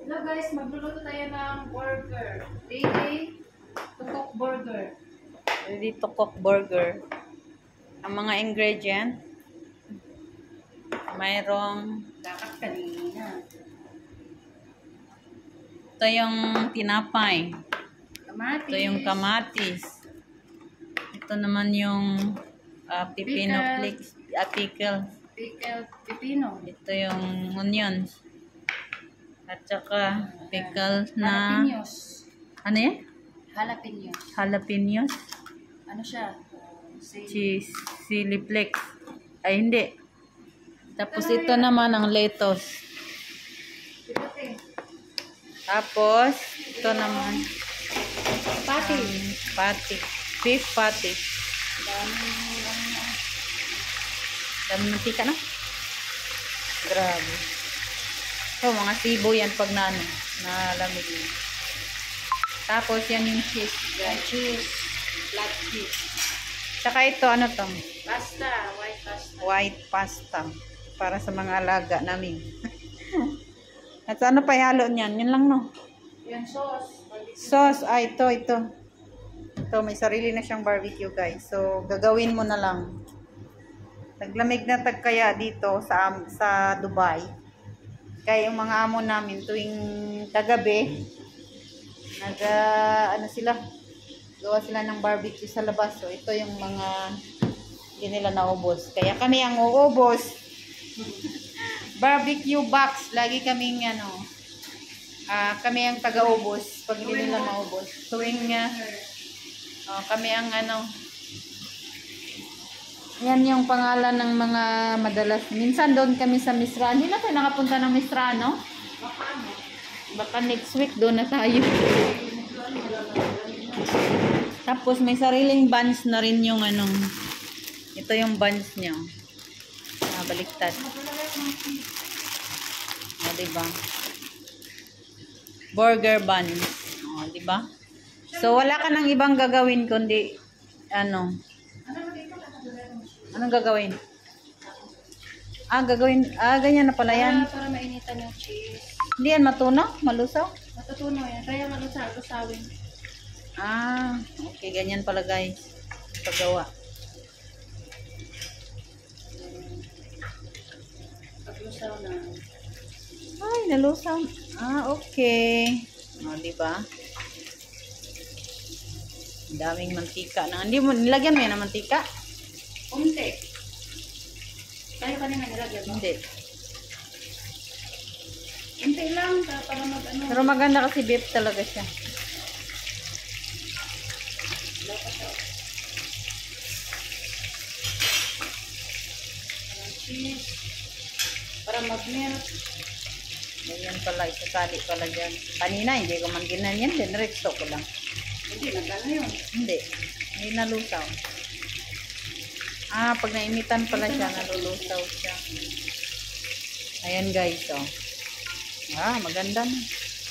Hello guys, magluluto tayo ng burger. Ready to cook burger. Ready to cook burger. Ang mga ingredient, mayroong Dapat kanina. ito yung tinapay. Kamatis. Ito yung kamatis. Ito naman yung pipino flakes, pickle. Pickled pipino. Ito yung onions. At saka pickle na Jalapenos. ano yan? Jalapenos. Jalapenos. Ano siya? Cheese, chili flakes. Ay hindi. Tapos ito naman ang lettuce. Tapos ito naman Patty. patty. Beef patty. Dami mantika na. Grabe. So, mga sibo yan pag nalamig. Tapos yan yung cheese. Cheese. Flat cheese. Tsaka ito, ano to? Pasta. White pasta. White pasta. Para sa mga alaga namin. At ano pa ihalo niyan? Yun lang, no? Yan sauce. Sauce. Ito. Ito, may sarili na siyang barbecue, guys. So, gagawin mo na lang. Naglamig na kaya dito sa Dubai. Kaya yung mga amo namin tuwing kagabi, gawa sila ng barbecue sa labas. So, ito yung mga hindi nila naubos. Kaya kami ang uubos. Barbecue box. Lagi kaming kami ang taga-ubos pag hindi nila maubos. Tuwing kami ang yan yung pangalan ng mga madalas. Minsan doon kami sa Misra. Hindi na tayo nakapunta ng Misra, no? Baka next week doon na tayo. Tapos may sariling buns na rin yung ito yung buns niya. Baliktad. Diba? Burger buns. Diba? So wala ka nang ibang gagawin kundi anong gagawin? Ganyan na pala yan. Para mainitan yung cheese. Hindi yan matunaw? Malusaw? Matutunaw yan. Kaya malusawin. Okay. Ganyan pala, guys. Paggawa. Paglusaw na. Ay, nalusaw. Okay. Diba? Ang daming mantika na. Hindi mo, nilagyan mo yan ng mantika? Unti. Kaya kanina nilagyan mo? Hindi. Unti lang. Para mag-ano. Pero maganda kasi beef talaga siya. Cheese. Para mag-melt. Ganyan pala, isasali pala dyan. Kanina, hindi ko man ginanyan. Diretso ko lang. Hindi, nag-ano yun. Hindi nalusaw. Pag nainitan pala siya, nalulusaw siya. Ayan, guys, maganda na.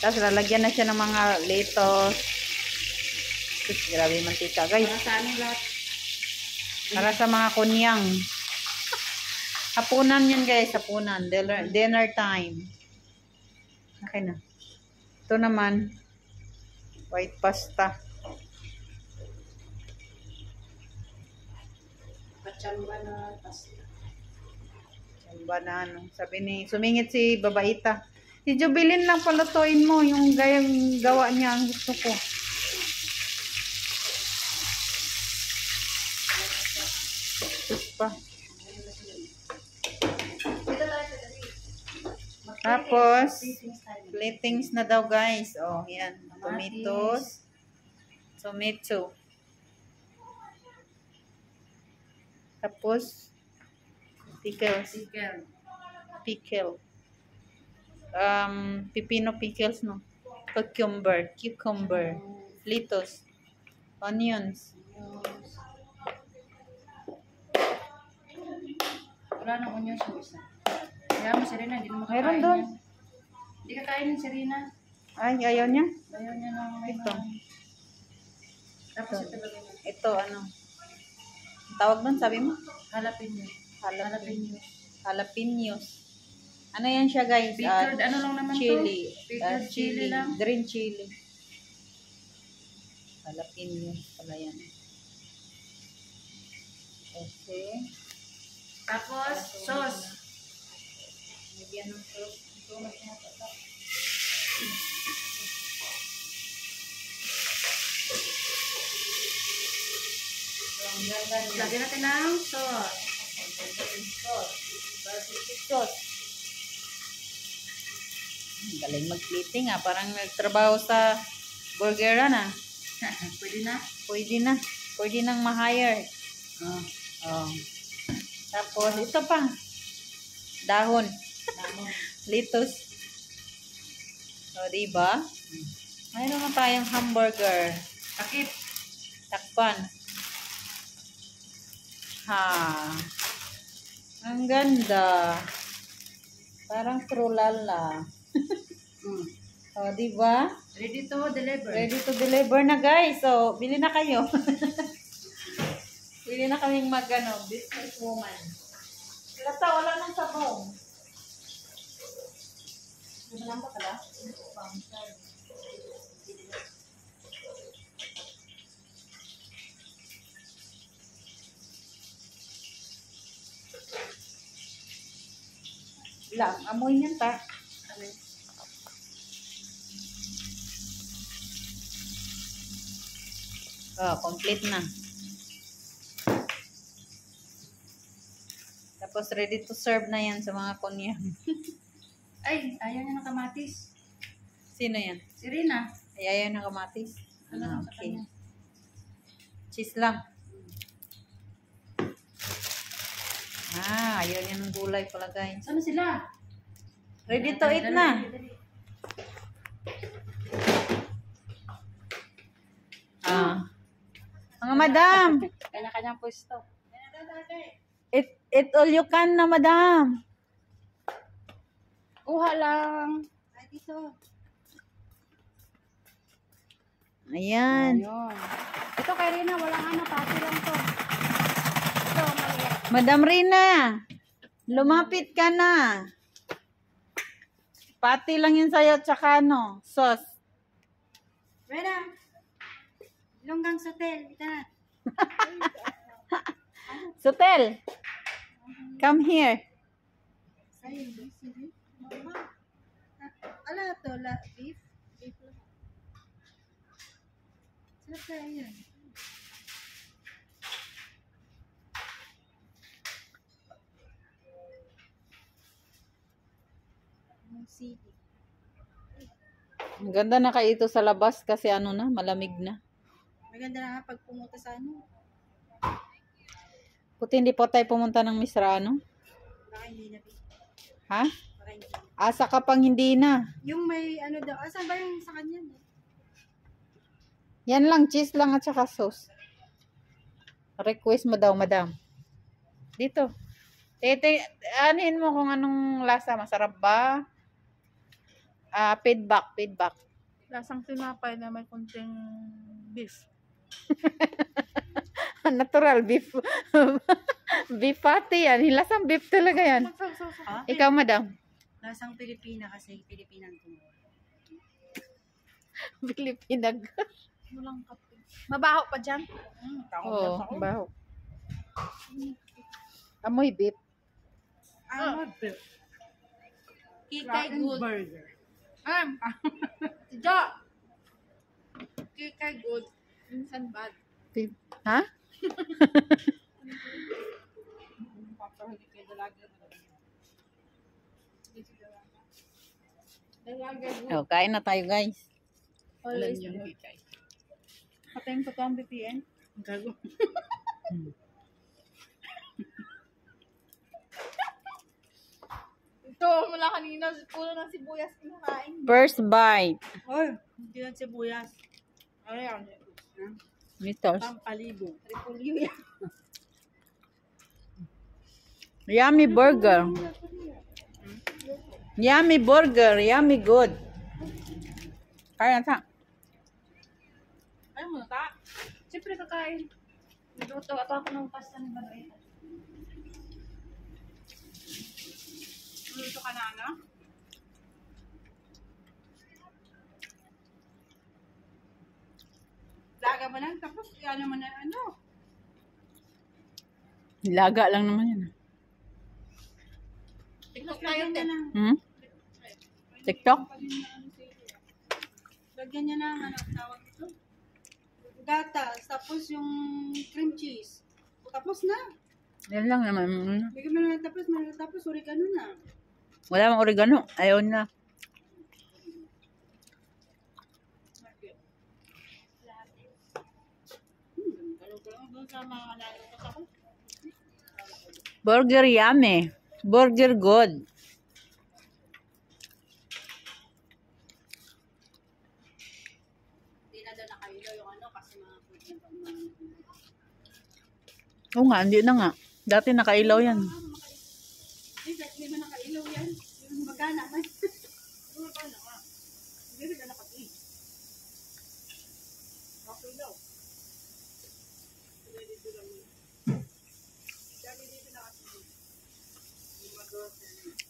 Tapos, lalagyan na siya ng mga lettuce. Grabe mantika, guys. Para sa amin lahat. Para sa mga kunyang. Hapunan yan, guys. Hapunan. Dinner time. Okay na. Ito naman, white pasta. Pachamba na pasta. Chamba na sumingit si babaita. Si Jubilin lang palutuin mo yung gayang gawa niya ang gusto ko. Pa. Tapos, platings na daw, guys. Yan. Tomatoes. Tomato. Tapos, pickles. Pickle. Pipino pickles, no? Cucumber. Lettuce. Onions. Wala nang onions yung isa. Kaya mo, Serena, hindi mo makakain. Meron doon. Hindi ka kainin, Serena. Ay, ayaw niya? Ayaw niya ng Ito. Tapos ito lagay mo. Ito, ang tawag doon, sabi mo? Jalapeno. Jalapenos. Ano yan siya guys? Pictured, ano lang naman to? Chili. Pictured chili lang. Green chili. Jalapeno pala yan. Okay. Tapos, sauce. Lagyan ng sauce. Ito na pinatatak. So, ang ganda niya. Lagyan natin ng sauce. Barbecue sauce. Galing mag-plating ah. Parang nagtrabaho sa burgeran ah. Pwede na? Pwede na. Pwede nang ma-hire. Oh. Oh. Tapos, ito pa. Dahon. Lettuce. So, diba? Mayroon na tayong hamburger. Takip. Takpan. Ha. Ang ganda. Parang trulala. O, diba? Ready to deliver. Ready to deliver na guys. So, bili na kayo. Bili na kaming business woman. Lata, wala nang sabaw. Ano lang ba pala? Lang, amoy niyan ta. Oh, complete na. Tapos ready to serve na yan sa mga kunyang. Ay, ayaw niya ng kamatis. Sino yan? Si Rina. Ay, ayaw ng kamatis. Ano lang sa Okay. kanya? Cheese lang. Ayaw niya ng gulay pala guys. Saan na sila? Ready to eat na. Mga madam, Kanya-kanyang pwesto. eat all you can na madam. Kuha lang. Ay, dito. Ayan. Ayun. Ito kay Rina, walang ano, pati lang to. Ito, maliit. Madam Rina, lumapit ka na. Pati lang yun sa'yo, tsaka sauce. Rina, longgang sotel. Ito na. Sotel, come here. Ala to, beef? Beef lang. Sarap kaya yan. Ang ganda na kayo ito sa labas kasi malamig na. Maganda na nga pag pumunta sa ano. Puti hindi po tayo pumunta ng Misrano. Baka hindi na. Ha? Baka hindi. Asa ka pang hindi na. Yung may ano daw. Saan ba yung sa kanya? Yan lang, cheese lang at saka sauce. Request mo daw, madam. Dito. Anin mo kung anong lasa. Masarap ba? Feedback. Lasang tinapay na may kunting beef. Natural beef. Beef patty yan. Lasang beef talaga yan. Ikaw, madam. Lasang Pilipina kasi Pilipinang gumawa. Pilipinag. Walang kape. Mabaho pa dyan? Oo, baho. Amoy beef. Beef. Kikay good. Burger. Si Jo! Kikay good. Minsan bad. Beef. Ha? Oh, kain na tayo, guys. Always good. Patayin ko to ang BPN. Gago. Ito, mula kanina, puno ng sibuyas kinakain. First bite. Oy, hindi yan sibuyas. Ano yan? Mitos. Pampalibo. Repolyo yan. Yummy burger. Yummy burger. Yummy good. Kaya ta. Ano mo ta? Siyempre kakain. Nagluto ako ng pasta ni Banoy. Magluto ka na, ano? Laga mo lang, tapos ano mo na, ano? Laga lang naman yan. TikTok tayo, te. Hmm? TikTok? Lagyan niya ng, ano, tawag ito? Gatas, tapos yung cream cheese. Tapos na. Yan lang naman. Bigyan mo na tapos oregano na. Wala mang oregano. Ayaw na. Burger yummy. Burger good. Hindi na daw nakailaw yung ano kasi mga food na Oo nga, hindi na nga. Dati nakailaw yan. Hindi ba nakailaw yan? Yung magana man. Yung magana nga. Hindi rin na nakapin. Okay daw. Dito lang yun. Dami dito nakapin. Yung mag-grocery.